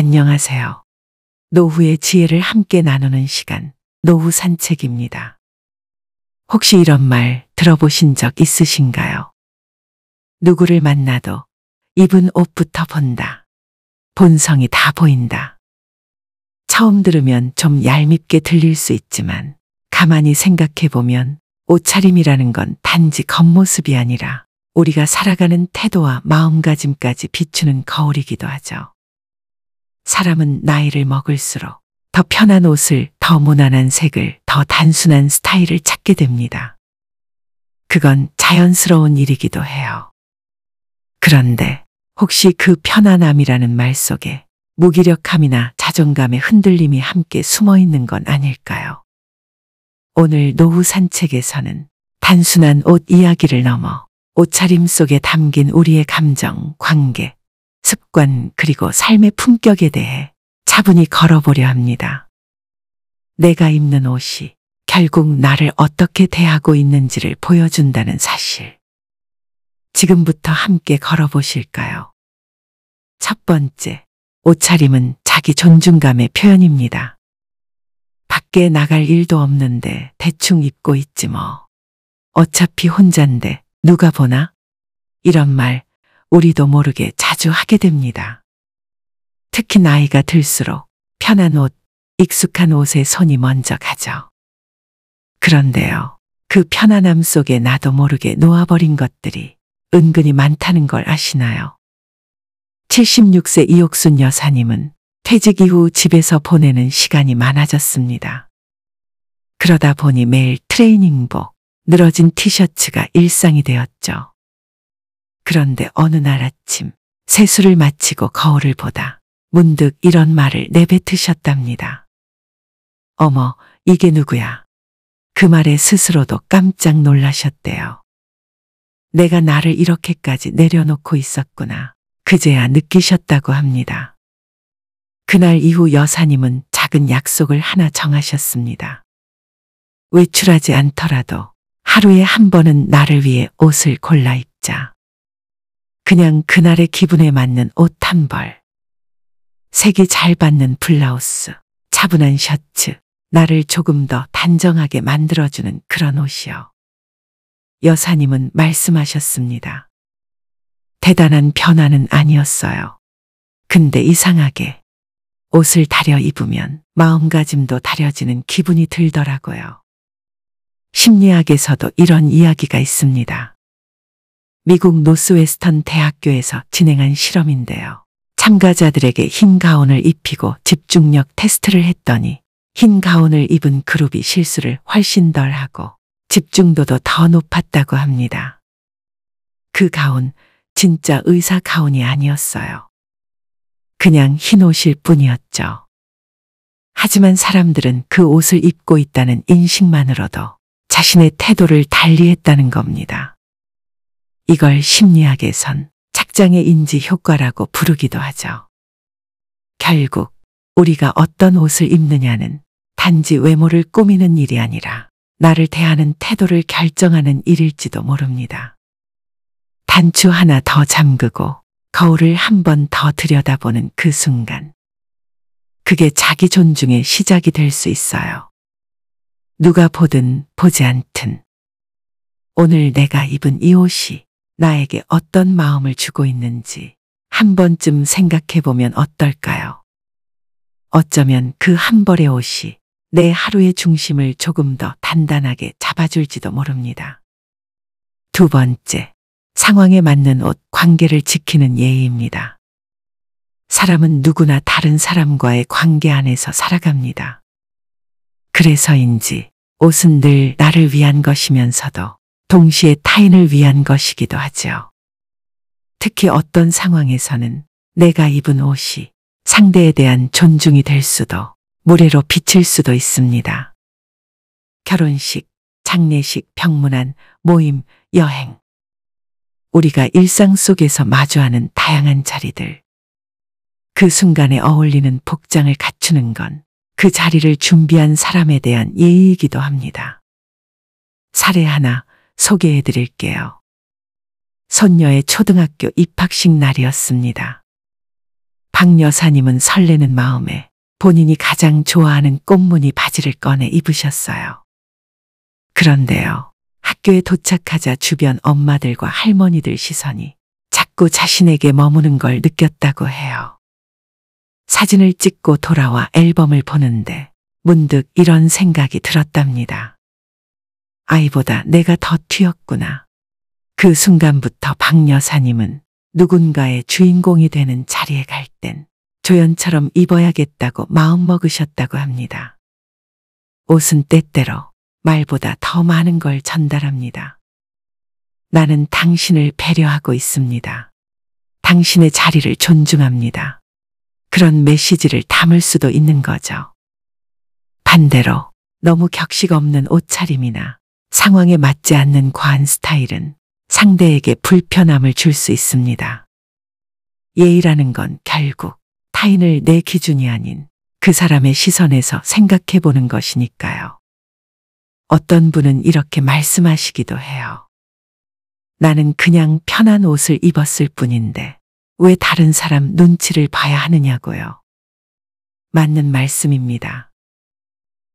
안녕하세요. 노후의 지혜를 함께 나누는 시간, 노후 산책입니다. 혹시 이런 말 들어보신 적 있으신가요? 누구를 만나도 입은 옷부터 본다. 본성이 다 보인다. 처음 들으면 좀 얄밉게 들릴 수 있지만 가만히 생각해 보면 옷차림이라는 건 단지 겉모습이 아니라 우리가 살아가는 태도와 마음가짐까지 비추는 거울이기도 하죠. 사람은 나이를 먹을수록 더 편한 옷을, 더 무난한 색을, 더 단순한 스타일을 찾게 됩니다. 그건 자연스러운 일이기도 해요. 그런데 혹시 그 편안함이라는 말 속에 무기력함이나 자존감의 흔들림이 함께 숨어 있는 건 아닐까요? 오늘 노후 산책에서는 단순한 옷 이야기를 넘어 옷차림 속에 담긴 우리의 감정, 관계, 습관 그리고 삶의 품격에 대해 차분히 걸어보려 합니다. 내가 입는 옷이 결국 나를 어떻게 대하고 있는지를 보여준다는 사실. 지금부터 함께 걸어보실까요? 첫 번째, 옷차림은 자기 존중감의 표현입니다. 밖에 나갈 일도 없는데 대충 입고 있지 뭐. 어차피 혼잔데 누가 보나? 이런 말 우리도 모르게 자주 하게 됩니다. 특히 나이가 들수록 편한 옷, 익숙한 옷에 손이 먼저 가죠. 그런데요, 그 편안함 속에 나도 모르게 놓아버린 것들이 은근히 많다는 걸 아시나요? 76세 이옥순 여사님은 퇴직 이후 집에서 보내는 시간이 많아졌습니다. 그러다 보니 매일 트레이닝복, 늘어진 티셔츠가 일상이 되었죠. 그런데 어느 날 아침 세수를 마치고 거울을 보다 문득 이런 말을 내뱉으셨답니다. 어머, 이게 누구야? 그 말에 스스로도 깜짝 놀라셨대요. 내가 나를 이렇게까지 내려놓고 있었구나. 그제야 느끼셨다고 합니다. 그날 이후 여사님은 작은 약속을 하나 정하셨습니다. 외출하지 않더라도 하루에 한 번은 나를 위해 옷을 골라 입자. 그냥 그날의 기분에 맞는 옷 한 벌. 색이 잘 받는 블라우스, 차분한 셔츠, 나를 조금 더 단정하게 만들어주는 그런 옷이요. 여사님은 말씀하셨습니다. 대단한 변화는 아니었어요. 근데 이상하게 옷을 다려 입으면 마음가짐도 다려지는 기분이 들더라고요. 심리학에서도 이런 이야기가 있습니다. 미국 노스웨스턴 대학교에서 진행한 실험인데요. 참가자들에게 흰 가운을 입히고 집중력 테스트를 했더니 흰 가운을 입은 그룹이 실수를 훨씬 덜 하고 집중도도 더 높았다고 합니다. 그 가운, 진짜 의사 가운이 아니었어요. 그냥 흰 옷일 뿐이었죠. 하지만 사람들은 그 옷을 입고 있다는 인식만으로도 자신의 태도를 달리했다는 겁니다. 이걸 심리학에선 착장의 인지 효과라고 부르기도 하죠. 결국 우리가 어떤 옷을 입느냐는 단지 외모를 꾸미는 일이 아니라 나를 대하는 태도를 결정하는 일일지도 모릅니다. 단추 하나 더 잠그고 거울을 한 번 더 들여다보는 그 순간. 그게 자기 존중의 시작이 될 수 있어요. 누가 보든 보지 않든. 오늘 내가 입은 이 옷이 나에게 어떤 마음을 주고 있는지 한 번쯤 생각해 보면 어떨까요? 어쩌면 그 한 벌의 옷이 내 하루의 중심을 조금 더 단단하게 잡아줄지도 모릅니다. 두 번째, 상황에 맞는 옷, 관계를 지키는 예의입니다. 사람은 누구나 다른 사람과의 관계 안에서 살아갑니다. 그래서인지 옷은 늘 나를 위한 것이면서도 동시에 타인을 위한 것이기도 하죠. 특히 어떤 상황에서는 내가 입은 옷이 상대에 대한 존중이 될 수도, 무례로 비칠 수도 있습니다. 결혼식, 장례식, 병문안, 모임, 여행. 우리가 일상 속에서 마주하는 다양한 자리들. 그 순간에 어울리는 복장을 갖추는 건 그 자리를 준비한 사람에 대한 예의이기도 합니다. 사례 하나 소개해 드릴게요. 손녀의 초등학교 입학식 날이었습니다. 박 여사님은 설레는 마음에 본인이 가장 좋아하는 꽃무늬 바지를 꺼내 입으셨어요. 그런데요, 학교에 도착하자 주변 엄마들과 할머니들 시선이 자꾸 자신에게 머무는 걸 느꼈다고 해요. 사진을 찍고 돌아와 앨범을 보는데 문득 이런 생각이 들었답니다. 아이보다 내가 더 튀었구나. 그 순간부터 박 여사님은 누군가의 주인공이 되는 자리에 갈 땐 조연처럼 입어야겠다고 마음먹으셨다고 합니다. 옷은 때때로 말보다 더 많은 걸 전달합니다. 나는 당신을 배려하고 있습니다. 당신의 자리를 존중합니다. 그런 메시지를 담을 수도 있는 거죠. 반대로 너무 격식 없는 옷차림이나 상황에 맞지 않는 과한 스타일은 상대에게 불편함을 줄 수 있습니다. 예의라는 건 결국 타인을 내 기준이 아닌 그 사람의 시선에서 생각해 보는 것이니까요. 어떤 분은 이렇게 말씀하시기도 해요. 나는 그냥 편한 옷을 입었을 뿐인데 왜 다른 사람 눈치를 봐야 하느냐고요. 맞는 말씀입니다.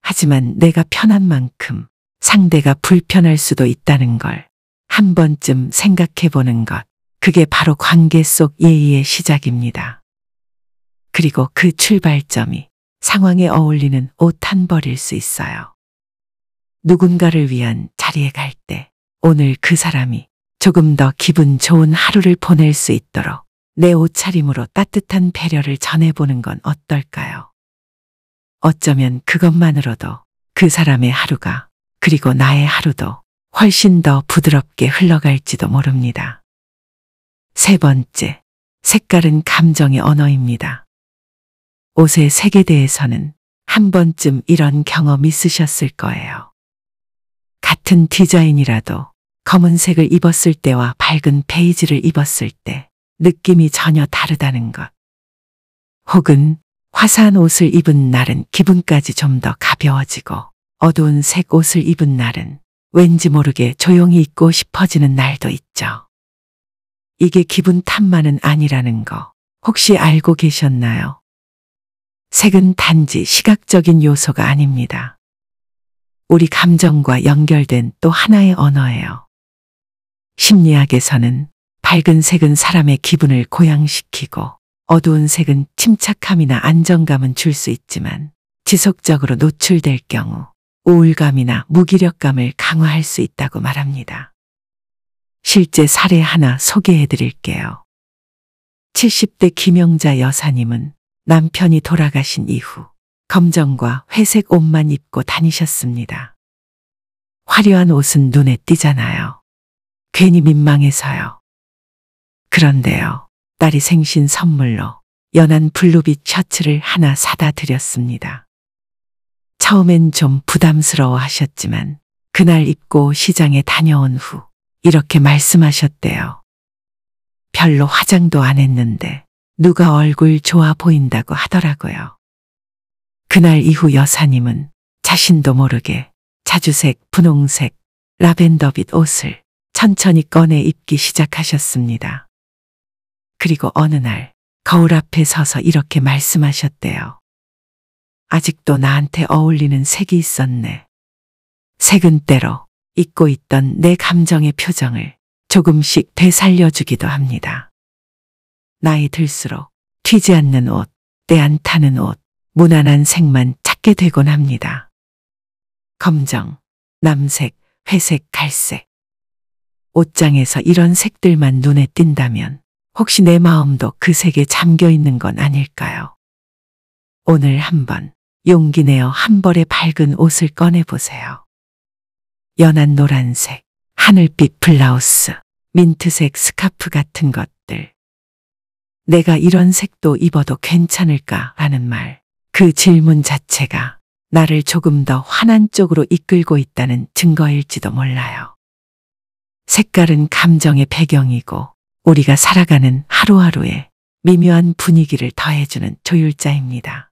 하지만 내가 편한 만큼 상대가 불편할 수도 있다는 걸 한 번쯤 생각해 보는 것, 그게 바로 관계 속 예의의 시작입니다. 그리고 그 출발점이 상황에 어울리는 옷 한 벌일 수 있어요. 누군가를 위한 자리에 갈 때 오늘 그 사람이 조금 더 기분 좋은 하루를 보낼 수 있도록 내 옷차림으로 따뜻한 배려를 전해보는 건 어떨까요? 어쩌면 그것만으로도 그 사람의 하루가, 그리고 나의 하루도 훨씬 더 부드럽게 흘러갈지도 모릅니다. 세 번째, 색깔은 감정의 언어입니다. 옷의 색에 대해서는 한 번쯤 이런 경험 있으셨을 거예요. 같은 디자인이라도 검은색을 입었을 때와 밝은 베이지를 입었을 때 느낌이 전혀 다르다는 것. 혹은 화사한 옷을 입은 날은 기분까지 좀 더 가벼워지고 어두운 색 옷을 입은 날은 왠지 모르게 조용히 있고 싶어지는 날도 있죠. 이게 기분 탓만은 아니라는 거 혹시 알고 계셨나요? 색은 단지 시각적인 요소가 아닙니다. 우리 감정과 연결된 또 하나의 언어예요. 심리학에서는 밝은 색은 사람의 기분을 고양시키고 어두운 색은 침착함이나 안정감은 줄 수 있지만 지속적으로 노출될 경우 우울감이나 무기력감을 강화할 수 있다고 말합니다. 실제 사례 하나 소개해 드릴게요. 70대 김영자 여사님은 남편이 돌아가신 이후 검정과 회색 옷만 입고 다니셨습니다. 화려한 옷은 눈에 띄잖아요. 괜히 민망해서요. 그런데요, 딸이 생신 선물로 연한 블루빛 셔츠를 하나 사다 드렸습니다. 처음엔 좀 부담스러워 하셨지만 그날 입고 시장에 다녀온 후 이렇게 말씀하셨대요. 별로 화장도 안 했는데 누가 얼굴 좋아 보인다고 하더라고요. 그날 이후 여사님은 자신도 모르게 자주색, 분홍색, 라벤더빛 옷을 천천히 꺼내 입기 시작하셨습니다. 그리고 어느 날 거울 앞에 서서 이렇게 말씀하셨대요. 아직도 나한테 어울리는 색이 있었네. 색은 때로 잊고 있던 내 감정의 표정을 조금씩 되살려주기도 합니다. 나이 들수록 튀지 않는 옷, 때 안 타는 옷, 무난한 색만 찾게 되곤 합니다. 검정, 남색, 회색, 갈색. 옷장에서 이런 색들만 눈에 띈다면 혹시 내 마음도 그 색에 잠겨 있는 건 아닐까요? 오늘 한번 용기 내어 한 벌의 밝은 옷을 꺼내보세요. 연한 노란색, 하늘빛 블라우스, 민트색 스카프 같은 것들. 내가 이런 색도 입어도 괜찮을까 하는 말, 그 질문 자체가 나를 조금 더 환한 쪽으로 이끌고 있다는 증거일지도 몰라요. 색깔은 감정의 배경이고 우리가 살아가는 하루하루에 미묘한 분위기를 더해주는 조율자입니다.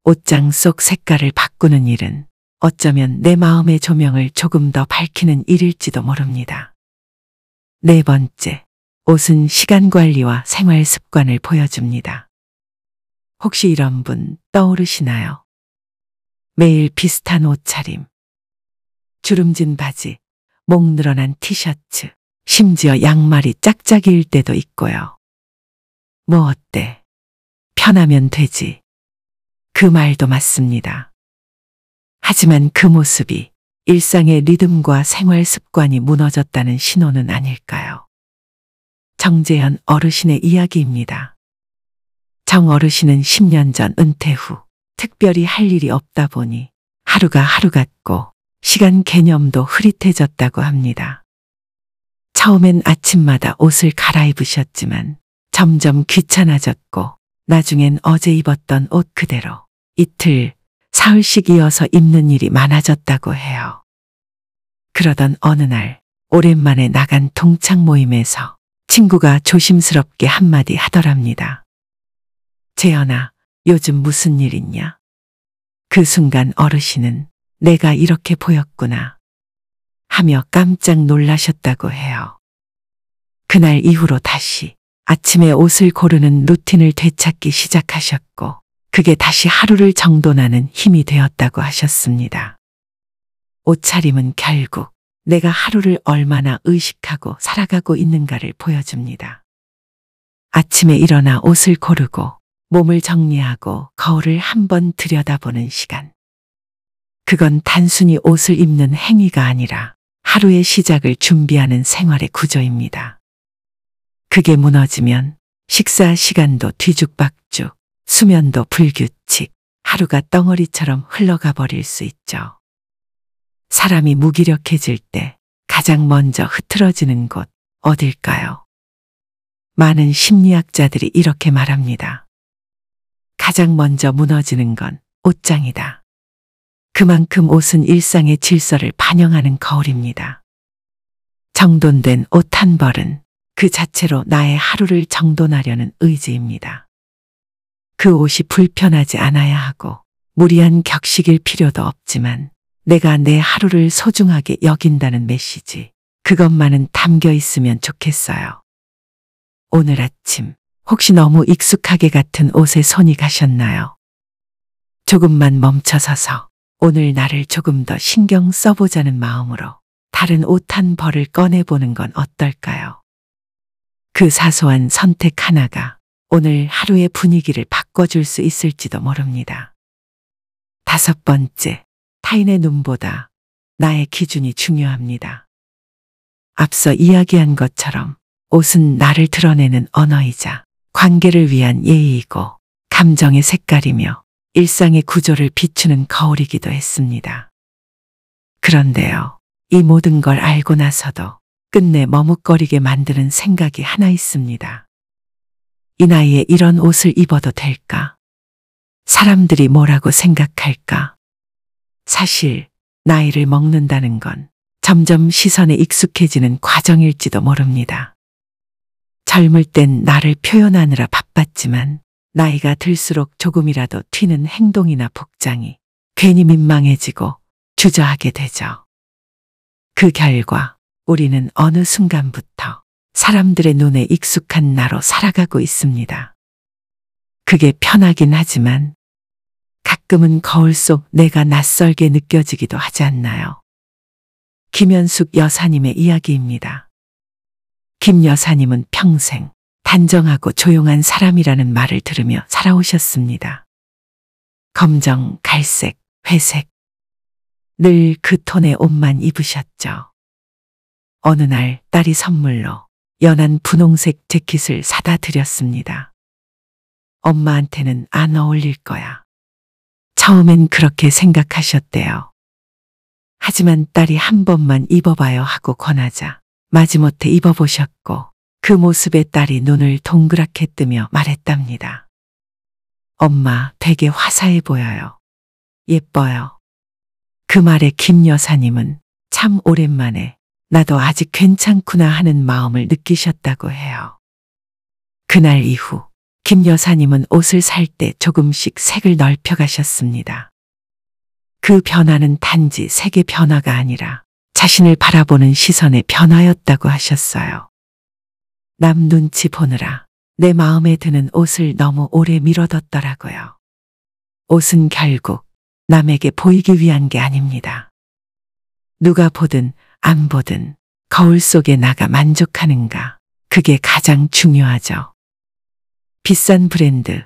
옷장 속 색깔을 바꾸는 일은 어쩌면 내 마음의 조명을 조금 더 밝히는 일일지도 모릅니다. 네 번째, 옷은 시간 관리와 생활 습관을 보여줍니다. 혹시 이런 분 떠오르시나요? 매일 비슷한 옷차림, 주름진 바지, 목 늘어난 티셔츠, 심지어 양말이 짝짝이일 때도 있고요. 뭐 어때? 편하면 되지. 그 말도 맞습니다. 하지만 그 모습이 일상의 리듬과 생활 습관이 무너졌다는 신호는 아닐까요? 정재현 어르신의 이야기입니다. 정 어르신은 10년 전 은퇴 후 특별히 할 일이 없다 보니 하루가 하루 같고 시간 개념도 흐릿해졌다고 합니다. 처음엔 아침마다 옷을 갈아입으셨지만 점점 귀찮아졌고 나중엔 어제 입었던 옷 그대로 이틀, 사흘씩 이어서 입는 일이 많아졌다고 해요. 그러던 어느 날 오랜만에 나간 동창 모임에서 친구가 조심스럽게 한마디 하더랍니다. 재현아, 요즘 무슨 일 있냐? 그 순간 어르신은 내가 이렇게 보였구나 하며 깜짝 놀라셨다고 해요. 그날 이후로 다시 아침에 옷을 고르는 루틴을 되찾기 시작하셨고 그게 다시 하루를 정돈하는 힘이 되었다고 하셨습니다. 옷차림은 결국 내가 하루를 얼마나 의식하고 살아가고 있는가를 보여줍니다. 아침에 일어나 옷을 고르고 몸을 정리하고 거울을 한번 들여다보는 시간. 그건 단순히 옷을 입는 행위가 아니라 하루의 시작을 준비하는 생활의 구조입니다. 그게 무너지면 식사 시간도 뒤죽박죽, 수면도 불규칙, 하루가 덩어리처럼 흘러가 버릴 수 있죠. 사람이 무기력해질 때 가장 먼저 흐트러지는 곳 어딜까요? 많은 심리학자들이 이렇게 말합니다. 가장 먼저 무너지는 건 옷장이다. 그만큼 옷은 일상의 질서를 반영하는 거울입니다. 정돈된 옷 한 벌은 그 자체로 나의 하루를 정돈하려는 의지입니다. 그 옷이 불편하지 않아야 하고 무리한 격식일 필요도 없지만 내가 내 하루를 소중하게 여긴다는 메시지, 그것만은 담겨 있으면 좋겠어요. 오늘 아침 혹시 너무 익숙하게 같은 옷에 손이 가셨나요? 조금만 멈춰서서 오늘 나를 조금 더 신경 써보자는 마음으로 다른 옷 한 벌을 꺼내보는 건 어떨까요? 그 사소한 선택 하나가 오늘 하루의 분위기를 바꿔줄 수 있을지도 모릅니다. 5번째, 타인의 눈보다 나의 기준이 중요합니다. 앞서 이야기한 것처럼 옷은 나를 드러내는 언어이자 관계를 위한 예의이고 감정의 색깔이며 일상의 구조를 비추는 거울이기도 했습니다. 그런데요, 이 모든 걸 알고 나서도 끝내 머뭇거리게 만드는 생각이 하나 있습니다. 이 나이에 이런 옷을 입어도 될까? 사람들이 뭐라고 생각할까? 사실 나이를 먹는다는 건 점점 시선에 익숙해지는 과정일지도 모릅니다. 젊을 땐 나를 표현하느라 바빴지만 나이가 들수록 조금이라도 튀는 행동이나 복장이 괜히 민망해지고 주저하게 되죠. 그 결과 우리는 어느 순간부터 사람들의 눈에 익숙한 나로 살아가고 있습니다. 그게 편하긴 하지만 가끔은 거울 속 내가 낯설게 느껴지기도 하지 않나요? 김현숙 여사님의 이야기입니다. 김 여사님은 평생 단정하고 조용한 사람이라는 말을 들으며 살아오셨습니다. 검정, 갈색, 회색. 늘 그 톤의 옷만 입으셨죠. 어느 날 딸이 선물로 연한 분홍색 재킷을 사다 드렸습니다. 엄마한테는 안 어울릴 거야. 처음엔 그렇게 생각하셨대요. 하지만 딸이 한 번만 입어봐요 하고 권하자 마지못해 입어보셨고 그 모습에 딸이 눈을 동그랗게 뜨며 말했답니다. 엄마, 되게 화사해 보여요. 예뻐요. 그 말에 김 여사님은 참 오랜만에 나도 아직 괜찮구나 하는 마음을 느끼셨다고 해요. 그날 이후 김 여사님은 옷을 살 때 조금씩 색을 넓혀가셨습니다. 그 변화는 단지 색의 변화가 아니라 자신을 바라보는 시선의 변화였다고 하셨어요. 남 눈치 보느라 내 마음에 드는 옷을 너무 오래 미뤄뒀더라고요. 옷은 결국 남에게 보이기 위한 게 아닙니다. 누가 보든 안 보든 거울 속에 나가 만족하는가, 그게 가장 중요하죠. 비싼 브랜드,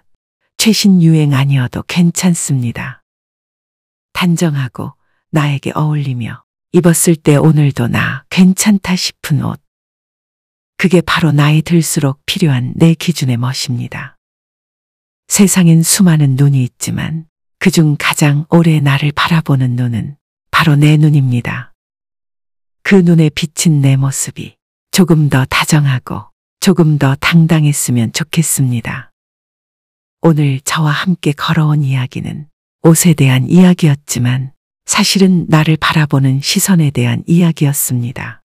최신 유행 아니어도 괜찮습니다. 단정하고 나에게 어울리며 입었을 때 오늘도 나 괜찮다 싶은 옷. 그게 바로 나이 들수록 필요한 내 기준의 멋입니다. 세상엔 수많은 눈이 있지만 그중 가장 오래 나를 바라보는 눈은 바로 내 눈입니다. 그 눈에 비친 내 모습이 조금 더 다정하고 조금 더 당당했으면 좋겠습니다. 오늘 저와 함께 걸어온 이야기는 옷에 대한 이야기였지만 사실은 나를 바라보는 시선에 대한 이야기였습니다.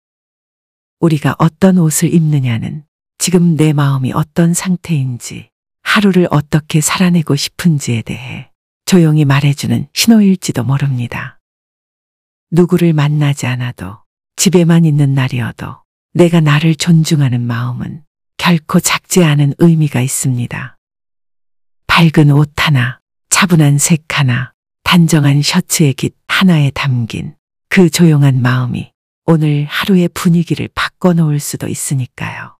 우리가 어떤 옷을 입느냐는 지금 내 마음이 어떤 상태인지, 하루를 어떻게 살아내고 싶은지에 대해 조용히 말해주는 신호일지도 모릅니다. 누구를 만나지 않아도 집에만 있는 날이어도 내가 나를 존중하는 마음은 결코 작지 않은 의미가 있습니다. 밝은 옷 하나, 차분한 색 하나, 단정한 셔츠의 깃 하나에 담긴 그 조용한 마음이 오늘 하루의 분위기를 바꿔놓을 수도 있으니까요.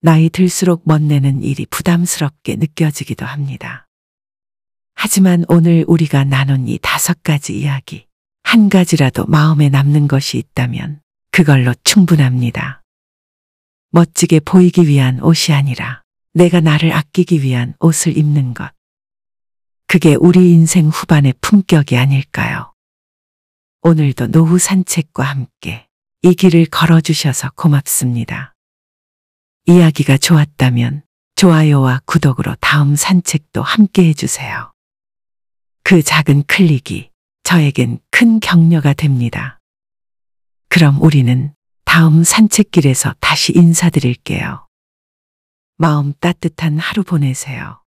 나이 들수록 멋내는 일이 부담스럽게 느껴지기도 합니다. 하지만 오늘 우리가 나눈 이 5가지 이야기, 한 가지라도 마음에 남는 것이 있다면 그걸로 충분합니다. 멋지게 보이기 위한 옷이 아니라 내가 나를 아끼기 위한 옷을 입는 것. 그게 우리 인생 후반의 품격이 아닐까요? 오늘도 노후 산책과 함께 이 길을 걸어주셔서 고맙습니다. 이야기가 좋았다면 좋아요와 구독으로 다음 산책도 함께 해주세요. 그 작은 클릭이 저에겐 큰 격려가 됩니다. 그럼 우리는 다음 산책길에서 다시 인사드릴게요. 마음 따뜻한 하루 보내세요.